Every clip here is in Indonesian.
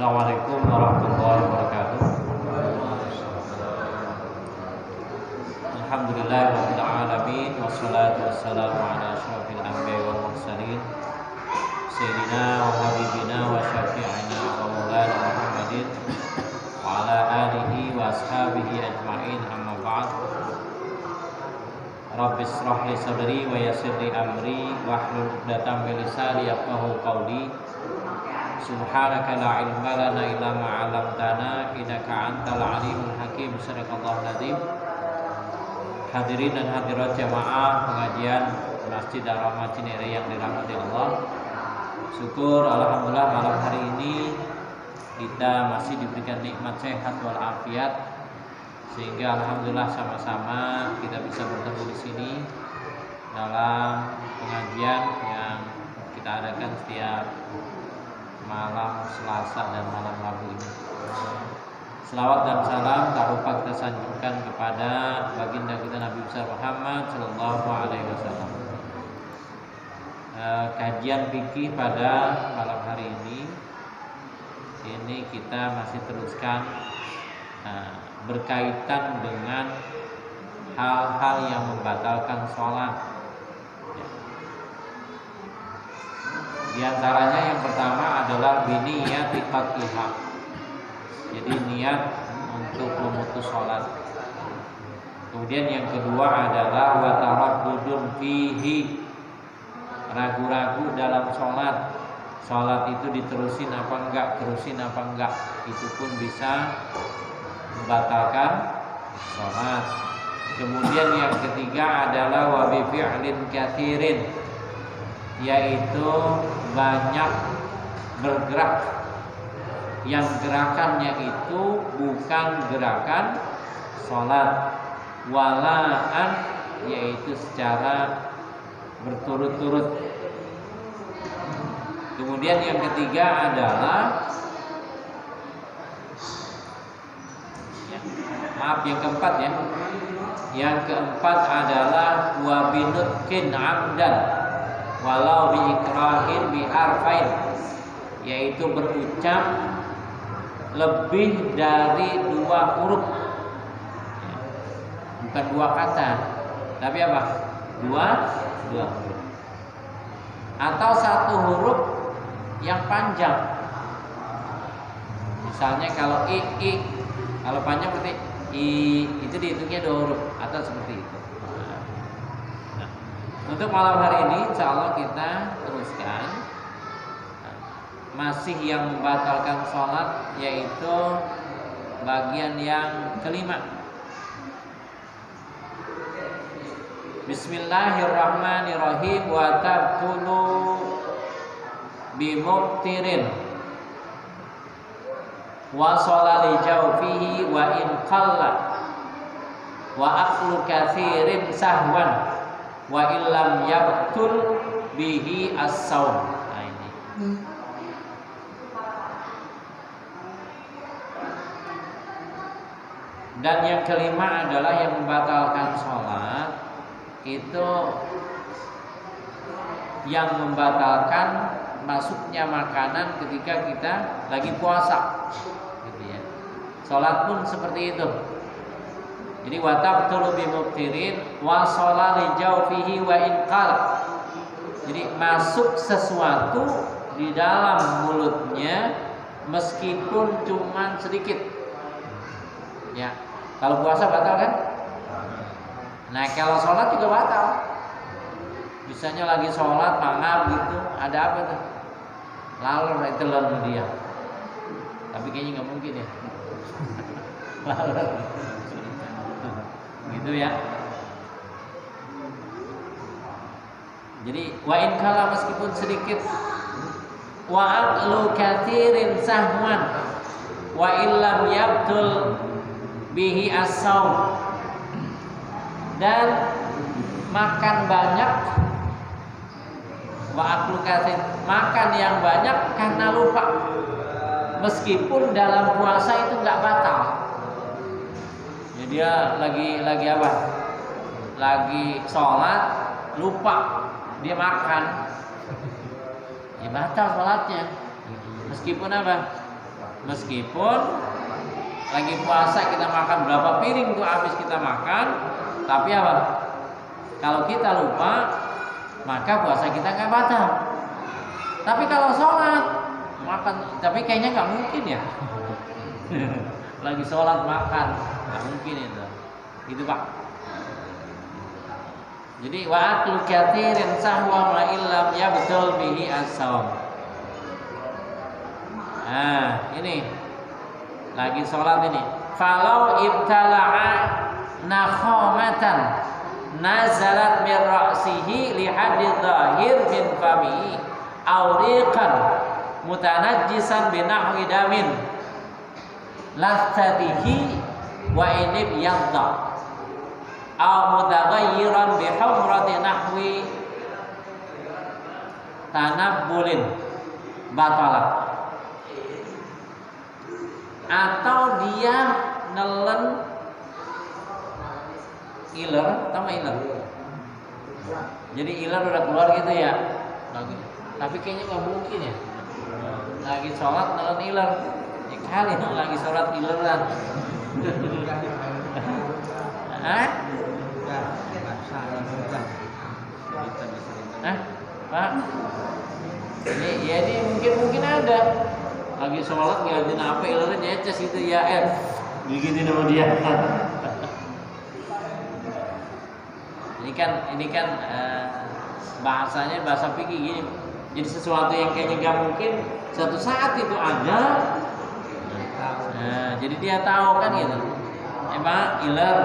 Assalamualaikum warahmatullahi wabarakatuh. Alhamdulillahirabbil alamin wassalatu wassalamu ala asyrofil anbiya'i wal mursalin sayyidina wa habibina wa syafi'ina wa maulana Muhammadin wa ala alihi wa ashabihi ajma'in, amma ba'd. Rabbi shrah li sadri wa yassir li amri wahlul 'uqdatam min lisani yafqahu qawli. Subhanaka la ilma lana illa ma 'allamtana innaka antal alimul hakim. Sadaqallahul adzim. Hadirin dan hadirat jamaah pengajian Masjid Ar-Rahmah Cinere yang dirahmati Allah. Syukur alhamdulillah malam hari ini kita masih diberikan nikmat sehat wal afiat, sehingga alhamdulillah sama-sama kita bisa bertemu di sini dalam pengajian yang kita adakan setiap malam Selasa dan malam Rabu ini. Selawat dan salam tak lupa kita sanjungkan kepada baginda kita Nabi besar Muhammad Sallallahu Alaihi Wasallam. Kajian fikih pada malam hari ini kita masih teruskan berkaitan dengan hal-hal yang membatalkan sholat. Di antaranya yang pertama adalah biniyati qat'iha. Jadi niat untuk memutus sholat. Kemudian yang kedua adalah wa taraddudun fihi. Ragu-ragu dalam sholat. Sholat itu diterusin apa enggak, terusin apa enggak. Itu pun bisa membatalkan sholat. Kemudian yang ketiga adalah wa bi fi'lin katsirin, yaitu banyak bergerak, yang gerakannya itu bukan gerakan sholat, walaan, yaitu secara berturut-turut. Kemudian yang ketiga adalah yang keempat ya. Yang keempat adalah wa binutkin amdan walau bi ikrahin bi harfain, yaitu berucap lebih dari 2 huruf. Bukan 2 kata, tapi apa? 2 huruf. Atau 1 huruf yang panjang. Misalnya kalau i, kalau panjang berarti i, itu dihitungnya 2 huruf atau seperti itu. Nah, untuk malam hari ini insyaallah kita teruskan masih yang membatalkan sholat, yaitu bagian yang kelima. Bismillahirrahmanirrahim. Wa tabtulu bimubtirin wa sholali jawfihi wa in qalla wa aqlu katsirin sahwan wa illam yabtul bihi as-saum. Nah, ini. Dan yang kelima adalah yang membatalkan sholat, itu yang membatalkan masuknya makanan ketika kita lagi puasa, gitu ya. Sholat pun seperti itu. Jadi wa tabtulu bimubtirin wa sholali jawfihi wa in qala. Jadi masuk sesuatu di dalam mulutnya meskipun cuman sedikit. Ya, kalau puasa batal kan? Nah, kalau sholat juga batal. Misalnya lagi sholat mangap gitu, ada apa tuh? Lalur itu lalu dia. Tapi kayaknya nggak mungkin ya. Lalur. Gitu ya. Jadi wa in kala, meskipun sedikit, wa aqlu katsirin sahwan wa illam yabtul bihi as-saum, dan makan banyak, wa aqlu katsir, makan yang banyak karena lupa, meskipun dalam puasa itu enggak batal. Ya, dia lagi apa? Lagi sholat lupa dia makan, ya batal sholatnya. Meskipun apa? Meskipun lagi puasa kita makan berapa piring tuh habis kita makan, tapi apa? Kalau kita lupa, maka puasa kita nggak batal. Tapi kalau sholat makan, tapi kayaknya nggak mungkin ya. Lagi sholat makan, nggak mungkin itu Pak. Jadi wa aklu katsirin sahwa la illam ya betul bihi as-shaum. Nah, ini lagi sholat ini. Falau ibtala'a nakhamatan nazalat min ra'sihi li haddi dhahir min famihi aw riqan mutanajjisan bi nahwi damin lastatihi wa inib yadda aw mutaghayyiran bi humrati nahwi tanabbulin batalah. Atau dia nelen iler, tahu nggak iler? Jadi iler udah keluar gitu ya. Tapi kayaknya nggak mungkin ya. Lagi sholat nelen iler. Ya kali dong lagi sholat ileran. Hah? Pak? Ini mungkin ada. Lagi sholat ngeliatin apa ilernya nyeces itu ya digigit sama dia. Ini kan bahasanya bahasa fikih gini. Jadi sesuatu yang kayaknya nggak mungkin suatu saat itu ada. Nah, jadi dia tahu kan gitu. Emang iler.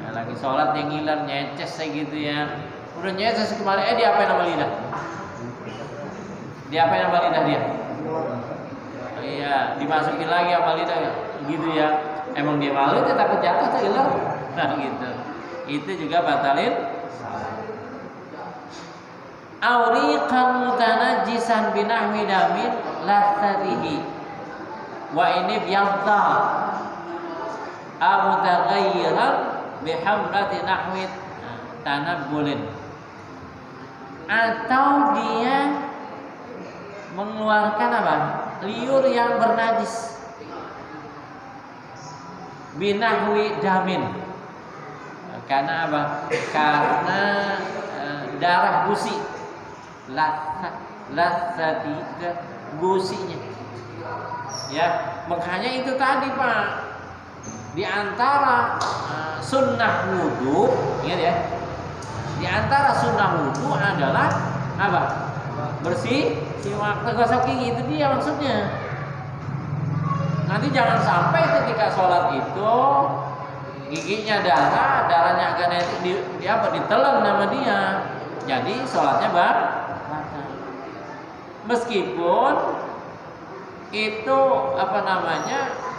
Nah, lagi sholat yang iler nyeces kayak gitu ya. Udah nyeces kemarin dia apa nama lidah? Dia apa nama lidah dia? Iya, dimasukin lagi sama lidah gitu ya. Emang dia malu dia takut jatuh tuh iler. Nah gitu. Itu juga batalin salat. Auriqan mutanajjisan binahwi damin latharihi wa ini biyadda amutaghayyiran bihamrati nahwit tanabbulin. Atau dia mengeluarkan apa? Liur yang bernajis binahwi damin. Karena apa? Karena darah gusi. Latsati gusinya. Ya, makanya itu tadi Pak. Di antara sunnah wudu, ingat ya. Di antara sunnah wudu adalah apa? Bersih siwak, gosok gigi, itu dia maksudnya. Nanti jangan sampai ketika sholat itu giginya darahnya agak ditelan sama dia, jadi sholatnya batal. Meskipun itu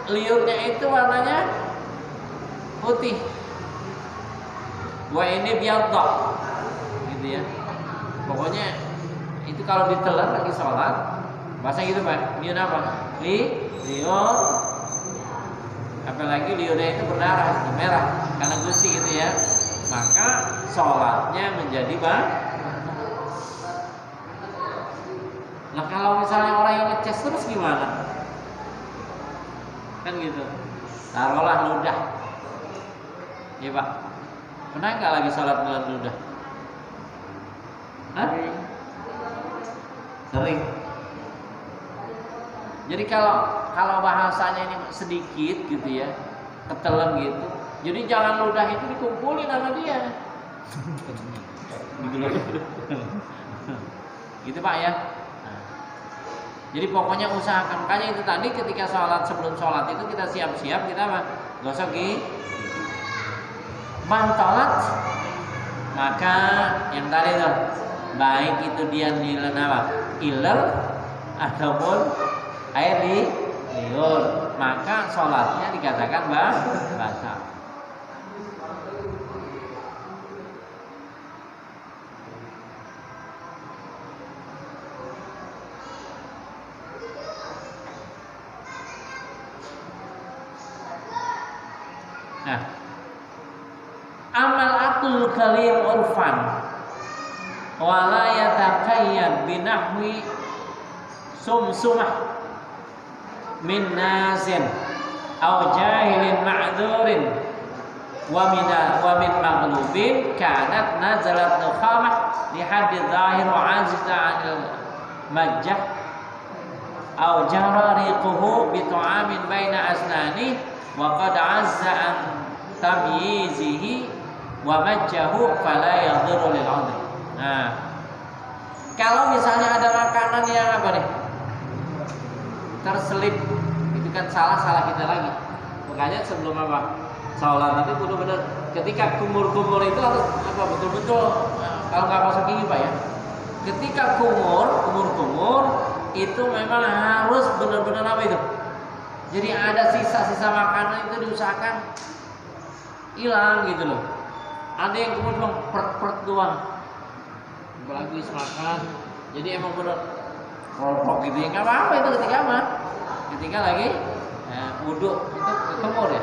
liurnya itu warnanya putih, wa ini biyadda, gitu ya. Pokoknya itu kalau ditelan lagi sholat, bahasa gitu Pak, liur apa? Liur, apalagi liurnya itu berdarah, merah, karena gusi gitu ya, maka sholatnya menjadi batal. Nah kalau misalnya orang yang ngeces terus gimana? Kan gitu, taruhlah ludah, ya Pak, pernah nggak lagi sholat dengan ludah? Hah? Sering. Jadi kalau bahasanya ini sedikit gitu ya, ketelan gitu. Jadi jangan ludah itu dikumpulin sama dia. Gitu Pak ya. Nah, jadi pokoknya usahakan. Makanya itu tadi ketika sebelum sholat itu kita siap-siap, kita apa? Gosok gigi. Mantolat, maka yang tadi tuh, baik itu dia nilan apa? Iler ataupun air di liur, maka sholatnya dikatakan batal. Nah, amal atul kalim urfan wala yataqayyad binahwi sumsumah min nasin aw jahilin ma'dzurin wa min maghlubin kanat nazalat nukhamah li haddi zahir wa aziza 'anil majjah aw jara riquhu bi tu'amin baina asnani wa qad 'azza an tamyizihi wa majjahu fala yadhurru lil 'udhr. Nah, kalau misalnya ada makanan yang apa nih? Terselip, itu kan salah kita lagi. Makanya sebelum apa? Sholat itu benar-benar ketika kumur-kumur itu harus apa betul-betul kalau nggak masuk gigi Pak ya. Ketika kumur itu memang harus benar-benar apa itu? Jadi ada sisa-sisa makanan itu diusahakan hilang gitu loh. Ada yang kumur cuma pert doang. Apalagi makan. Jadi emang benar rontok gitu ya. Nggak apa-apa itu ketika lagi wudhu itu kumur ya.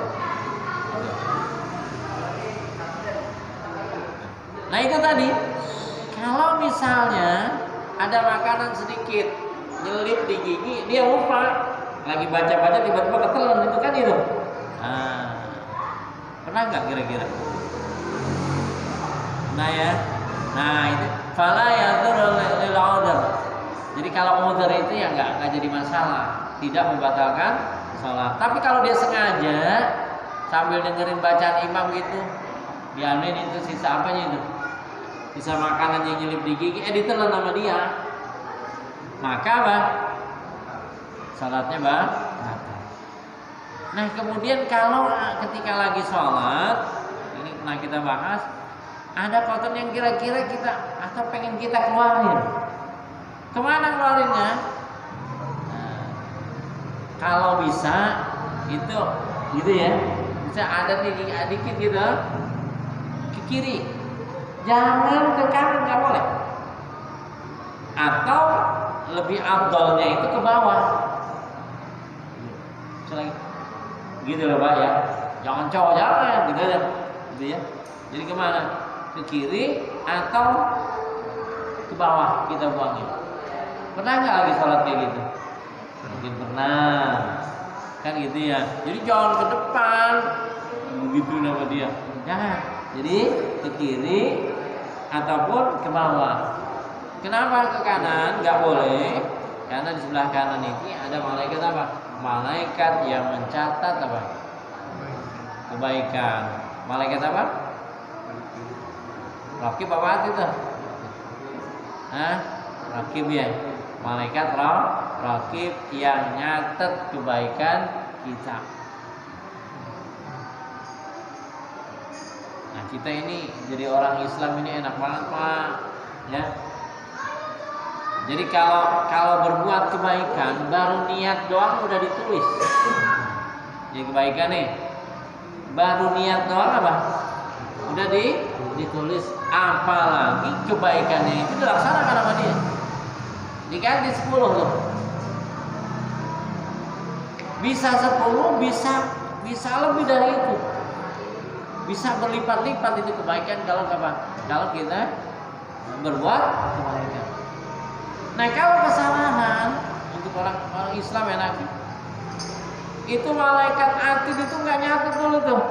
Nah itu tadi, kalau misalnya ada makanan sedikit nyelip di gigi, dia lupa lagi baca-baca tiba-tiba ketelan itu kan itu. Pernah nggak kira-kira? Nah ya, itu fala yadhurru lil 'udhr. Jadi kalau udhr itu ya nggak jadi masalah, tidak membatalkan sholat. Tapi kalau dia sengaja sambil dengerin bacaan imam gitu, dianuin itu sisa apanya itu? Sisa makanan yang nyelip di gigi, ditelan sama dia. Maka apa? Salatnya batal. Nah kemudian kalau ketika lagi sholat, ini pernah kita bahas, ada kotoran yang kira-kira kita atau pengen kita keluarin. Kemana keluarinnya? Kalau bisa itu gitu ya, bisa ada dikit gitu ke kiri. Jangan ke kanan, nggak boleh. Atau lebih afdolnya itu ke bawah. Misalnya, gitu loh Pak ya. Jangan jangan gitu ya. Jadi kemana? Ke kiri atau ke bawah kita buangnya. Pernah nggak lagi sholat kayak gitu? Mungkin pernah. Kan gitu ya. Jadi jangan ke depan. Begitu nama dia. Jangan. Jadi ke kiri ataupun ke bawah. Kenapa ke kanan? Nggak boleh. Karena di sebelah kanan ini ada malaikat apa? Malaikat yang mencatat apa? Kebaikan. Malaikat apa? Rakib apa itu? Rakib ya. Malaikat rakib yang nyatet kebaikan kita. Nah kita ini jadi orang Islam ini enak banget Pak ya. Jadi kalau berbuat kebaikan baru niat doang udah ditulis. Jadi kebaikan nih baru niat doang apa? Udah ditulis. Apalagi kebaikannya itu dilaksanakan sama dia. Diganti 10 tuh. Bisa 10, bisa lebih dari itu. Bisa berlipat-lipat itu kebaikan kalau kita berbuat kebaikan. Nah kalau kesalahan untuk orang Islam enak, itu malaikat atid itu nggak nyatet dulu tuh.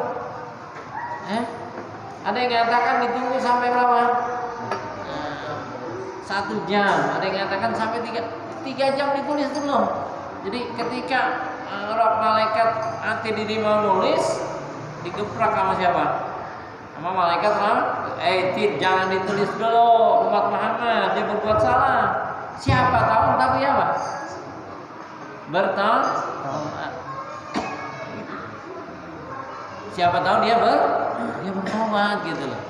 Ada yang mengatakan ditunggu sampai berapa? 1 jam. Ada yang mengatakan sampai 3 jam ditulis dulu. Jadi ketika malaikat atid ini mau nulis, digeprak sama siapa? Sama malaikat Tid, jangan ditulis dulu umat Muhammad, dia berbuat salah. Siapa tahu tapi apa? Bertobat. Siapa tahu dia bertobat gitu loh.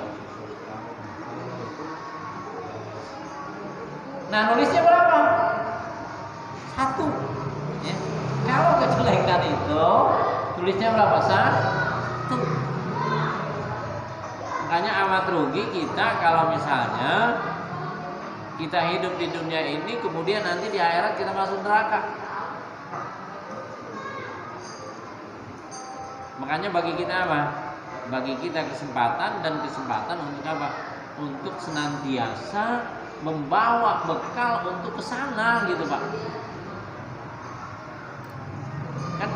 Nah nulisnya berapa? 1 ya. Kalau kejelekan itu tulisnya berapa? 1. Makanya amat rugi kita kalau misalnya kita hidup di dunia ini kemudian nanti di akhirat kita masuk neraka. Makanya bagi kita apa? Bagi kita kesempatan untuk apa? Untuk senantiasa membawa bekal untuk ke sana gitu Pak.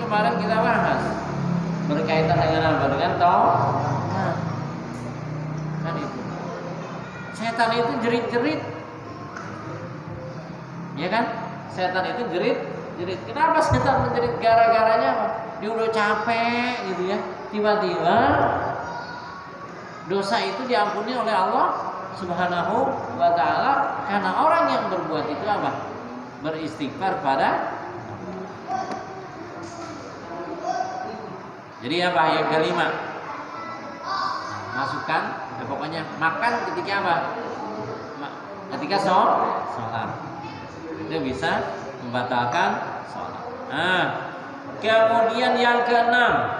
kemarin kita bahas berkaitan dengan apa? Dengan nah, kan itu. Setan itu jerit-jerit, ya kan? Setan itu jerit-jerit. Kenapa setan menjerit? Gara-garanya apa? Dia udah capek gitu ya. Tiba-tiba dosa itu diampuni oleh Allah Subhanahu wa ta'ala karena orang yang berbuat itu apa? Beristighfar pada. Jadi apa yang kelima? Masukkan, pokoknya makan ketika apa? Ketika sholat. Itu bisa membatalkan sholat. Nah, kemudian yang keenam,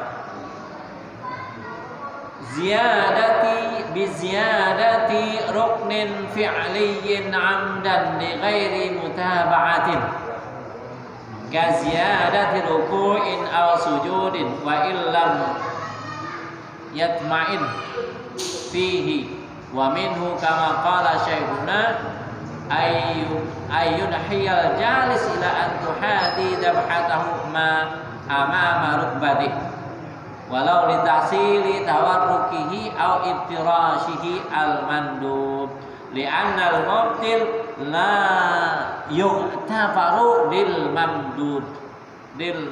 ziyadati ruknin fi'liyin 'amdan li ghairi mutaba'atin ka ziyadati ruku'in aw sujudin wa illam yatma'in fihi wa minhu kama qala syekhuna ayyun hiyal jalis ila an tuhadi dabhatahu ma amama rukbatih walau li tahsili tawarrukihi aw ibtirashihi al-mandub li'anna al-mubtil la yu'tabaru lil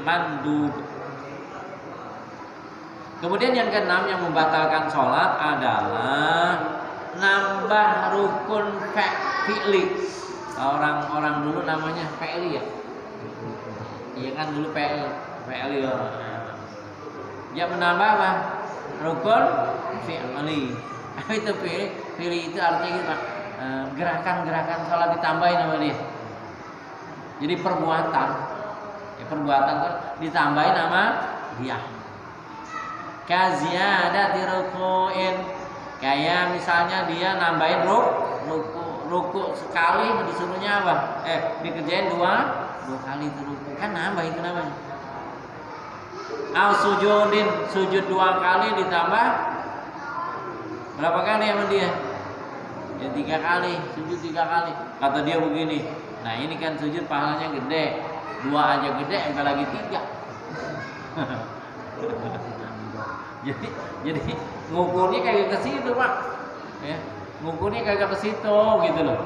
mandub. Kemudian yang keenam yang membatalkan sholat adalah nambah rukun fi'li. Orang-orang dulu namanya fi'li ya. Iya kan dulu fi'li ya. Dia menambah apa? Rukun fi'li. Itu fi'li itu artinya gitu Pak. Gerakan-gerakan sholat ditambahin sama dia. Jadi perbuatan itu ditambahin sama dia. Kaziyadati ruku'in, kayak misalnya dia nambahin ruku sekali disuruhnya apa? Dikerjain dua kali itu ruku. Kan nambah itu namanya. Al sujudin, sujud 2 kali ditambah berapa kali sama dia? Ya 3 kali, sujud 3 kali. Kata dia begini, nah ini kan sujud pahalanya gede, 2 aja gede, apalagi 3. jadi ngukurnya kayak ke situ Pak, ya ngukurnya kayak ke situ gitu loh.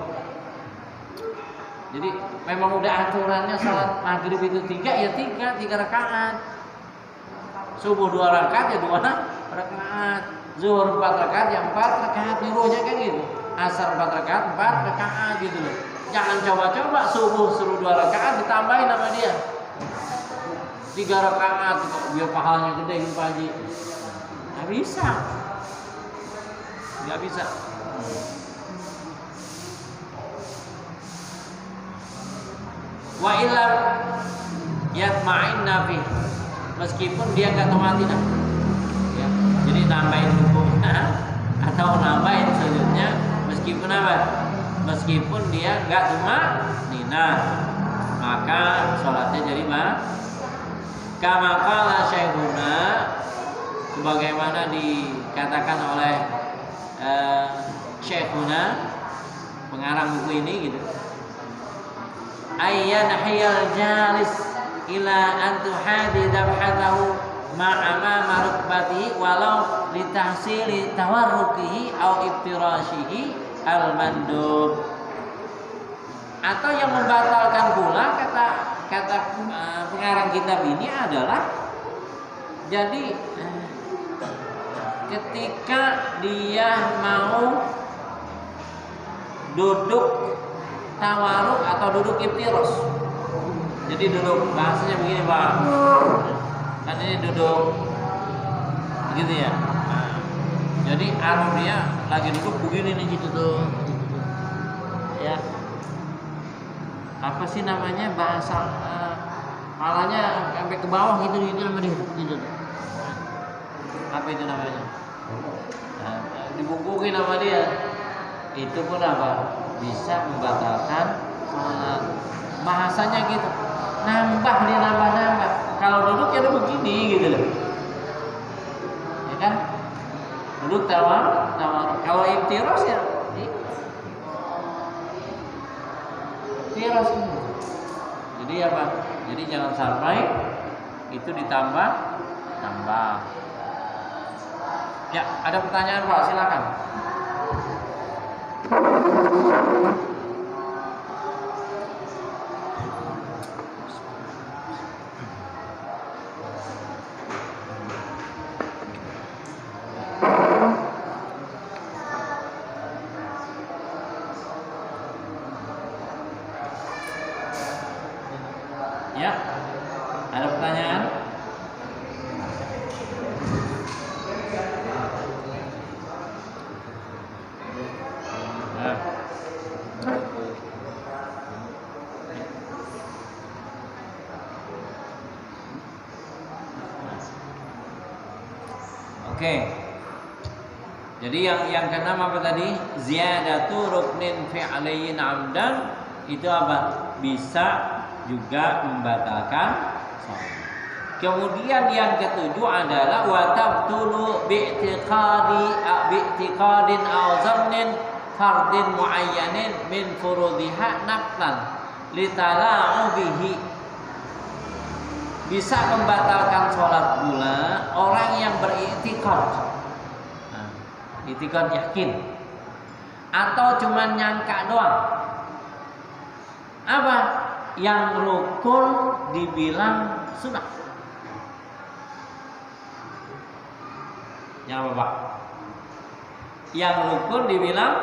Jadi memang udah aturannya salat maghrib itu 3 ya 3 rakaat. Subuh 2 rakaat ya 2 rakaat. Zuhur 4 rakaat ya 4 rakaat. Nyuruhnya kayak gitu. Asar 4 rakaat 4 rakaat gitu loh. Jangan coba-coba subuh suruh 2 rakaat ditambahin sama dia 3 rakaat biar pahalanya gede gitu Pak Haji. Nggak bisa. Wa ilam yatma'in nafi, meskipun dia nggak tumatinah ya. Jadi nambahin ruku'nya atau nambahin sujudnya meskipun apa? Meskipun dia nggak tumatinah, maka sholatnya jadi kama qala syekhuna, sebagaimana dikatakan oleh syekhuna pengarang buku ini gitu. Ayyan hiyal jalis ila an tuhadi dabhatahu ma'ama rukbatihi walau litahsili tawarrukihi au ibtirashihi al-mandub. Atau yang membatalkan pula kata pengarang kitab ini adalah jadi ketika dia mau duduk tawaruk atau duduk ibtiros. Jadi duduk bahasanya begini Pak. Kan ini duduk gitu ya. Nah, jadi dia lagi duduk begini nih gitu tuh. Ya. Apa sih namanya bahasa malahnya sampai ke bawah gitu sama dia gitu. Apa itu namanya? Nah, dibungkukin sama dia. Itu pun apa? Bisa membatalkan sholat. Bahasanya gitu. Nambah. Kalau duduk ya udah begini gitu loh. Ya kan? Duduk tawar. Kalau ibtiros ya ibtiros. Jadi apa? Jadi jangan sampai itu ditambah. Ya, ada pertanyaan Pak, silakan. Ya, ada pertanyaan? Oke. Jadi yang keenam apa tadi? Ziyadatu ruknin fi'liyin amdan, itu apa? Bisa juga membatalkan sholat. Kemudian yang ketujuh adalah wa tabtulu bi'tiqadin aw zannin fardin muayyanin min furudiha naflan litala'u bihi. Bisa membatalkan sholat pula orang yang beriktikad. Nah, iktikad yakin atau cuma nyangka doang. Apa? Yang rukun dibilang sunnah. Yang apa, Pak? Yang rukun dibilang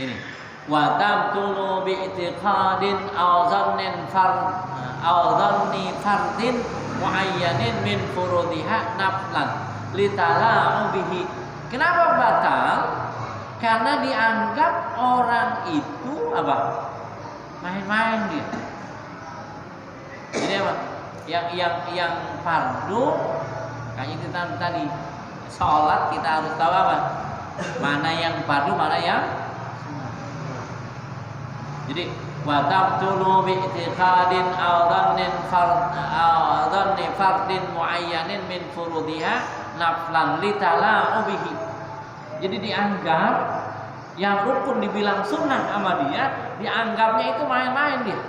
ini. Wa tabtulu bi'tiqadin aw zannin fardin muayyanin min furudiha naflan litala'u bihi. Kenapa batal? Karena dianggap orang itu apa? Main-main dia. Jadi apa? Yang fardu kayak kita tadi, sholat kita harus tahu apa? Mana yang fardu, mana yang sunnah. Jadi wa tabtulu bi i'tiqadin aw dhanni fardin muayyanin min furudiha naflan litala'u bihi. Jadi dianggap yang rukun dibilang sunnah sama dia, dianggapnya itu main-main dia.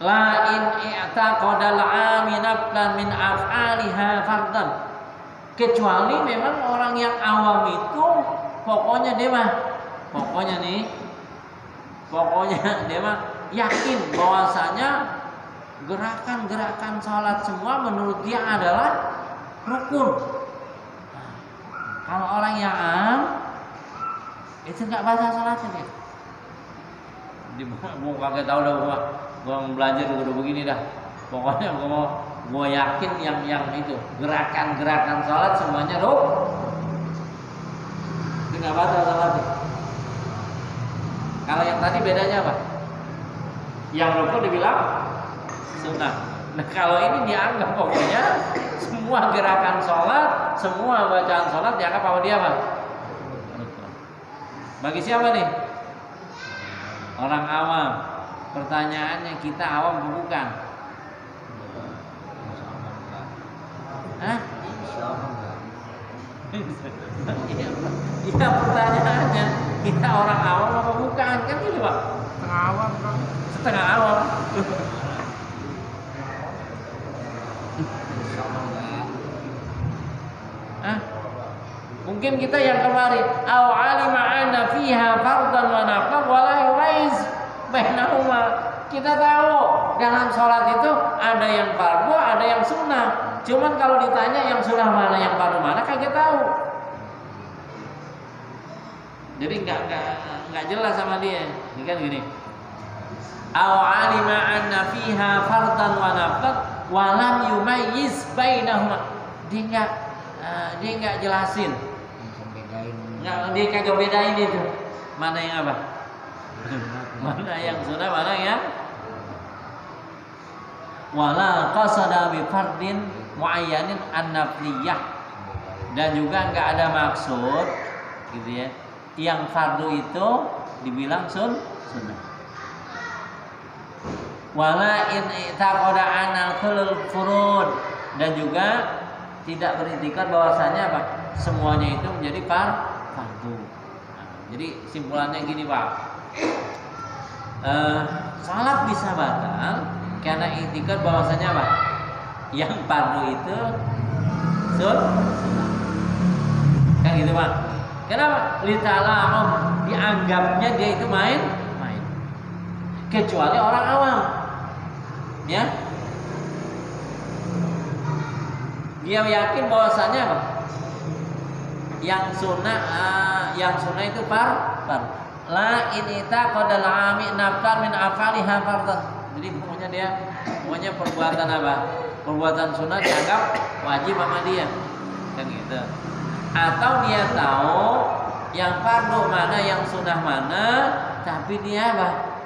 La in i'taqada al-'ami naflan min af'aliha fardan. Kecuali memang orang yang awam itu pokoknya dia mah yakin bahwasanya gerakan-gerakan sholat semua menurut dia adalah rukun. Kalau orang yang awam itu nggak baca sholatnya dia. Mau kagak tahu dah gua belajar udah begini dah. Pokoknya gua yakin yang itu gerakan-gerakan sholat semuanya rukun. Itu nggak baca sholatnya. Kalau yang tadi bedanya apa? Yang rukun dibilang sunnah. Nah kalau ini dianggap pokoknya semua gerakan sholat, semua bacaan sholat dianggap sama dia apa? Bagi siapa nih? Orang awam. Pertanyaannya, kita awam atau bukan? Hah? Iya pertanyaannya, kita orang awam apa bukan? Kan gitu Pak? Setengah awam kan? Setengah awam. Mungkin kita yang kemarin aw alima anna fiha fardan wa naflan wa la yumayyiz bainahuma. Kita tahu dalam sholat itu ada yang fardu, ada yang sunnah. Cuman kalau ditanya yang sunnah mana, yang fardu mana, kagak tahu. Jadi enggak jelas sama dia. Ini kan gini. Aw alima anna fiha fardan wa naflan wa lam yumayyiz bainahuma. Dia enggak jelasin. Nggak, dia kagak bedain itu mana yang apa, mana yang sunnah, mana yang wala qasada bi fardin muayyanin an-nafliyah, dan juga nggak ada maksud gitu ya yang fardu itu dibilang sunnah. Wala in i'taqada anal kulul furud, dan juga tidak beriktikad bahwasanya apa semuanya itu menjadi fardu. Nah, jadi simpulannya gini Pak, Salat bisa batal karena i'tikad bahwasanya apa? Yang fardu itu sunnah. Kan gitu Pak. Kenapa? Litala'um, dianggapnya dia itu main. Kecuali orang awam. Ya. Dia yakin bahwasanya apa? Yang sunnah itu fardu. La in itaqadal 'ami nafkar min afaliha fardhan. Jadi pokoknya perbuatan apa? Perbuatan sunnah dianggap wajib sama dia. Kan gitu. Atau dia tahu yang fardu mana, yang sunnah mana, tapi dia apa?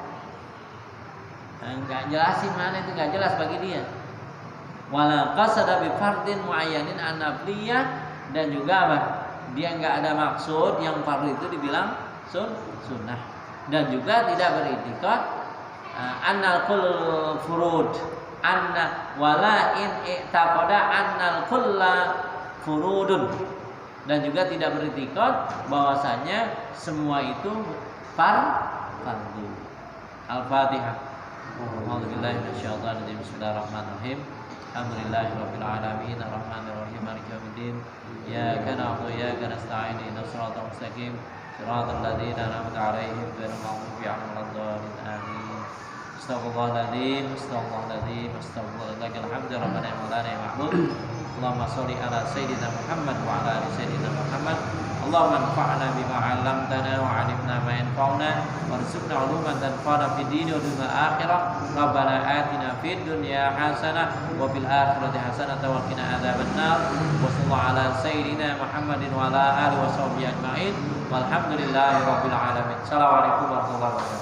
Enggak jelasin mana, itu enggak jelas bagi dia. Wala qasada bi fardin muayyanin an nafliyah, dan juga apa? Dia enggak ada maksud yang fardu itu dibilang sunnah, dan juga tidak beriktikad annal kull furud anna wala in i'taqada annal kulla furudun, dan juga tidak beriktikad bahwasanya semua itu fardu. Al-Fatihah. A'udzubillahi minasyaitonir rajim. Bismillahirrahmanirrahim. Alhamdulillahirabbil alamin arrahmanir rahim maliki yaumiddin. Iyyaka na'budu wa iyyaka nasta'in ihdinas siratal mustaqim siratal ladzina an'amta 'alaihim ghairil maghdubi 'alaihim waladdallin. Amin. Astaghfirullahaladzim, astaghfirullahaladzim, astaghfirullahaladzim. Alhamdulillah rabbana wa lana ya ma'bud. Allahumma sholli ala sayyidina Muhammad wa ala ali sayyidina Muhammad. Allahumma anfa'na bima 'allamtana wa 'allimna ma yanfa'una warzuqna 'uluman tanfa'una fid dini wa dunyal akhirah. Rabbana atina fid dunya hasanah wa fil akhirati hasanah wa qina adzabannar. Wa sallallahu ala sayyidina Muhammadin wa ala alihi wa sahbihi ajma'in. Walhamdulillahi rabbil alamin. Assalamualaikum warahmatullahi wabarakatuh.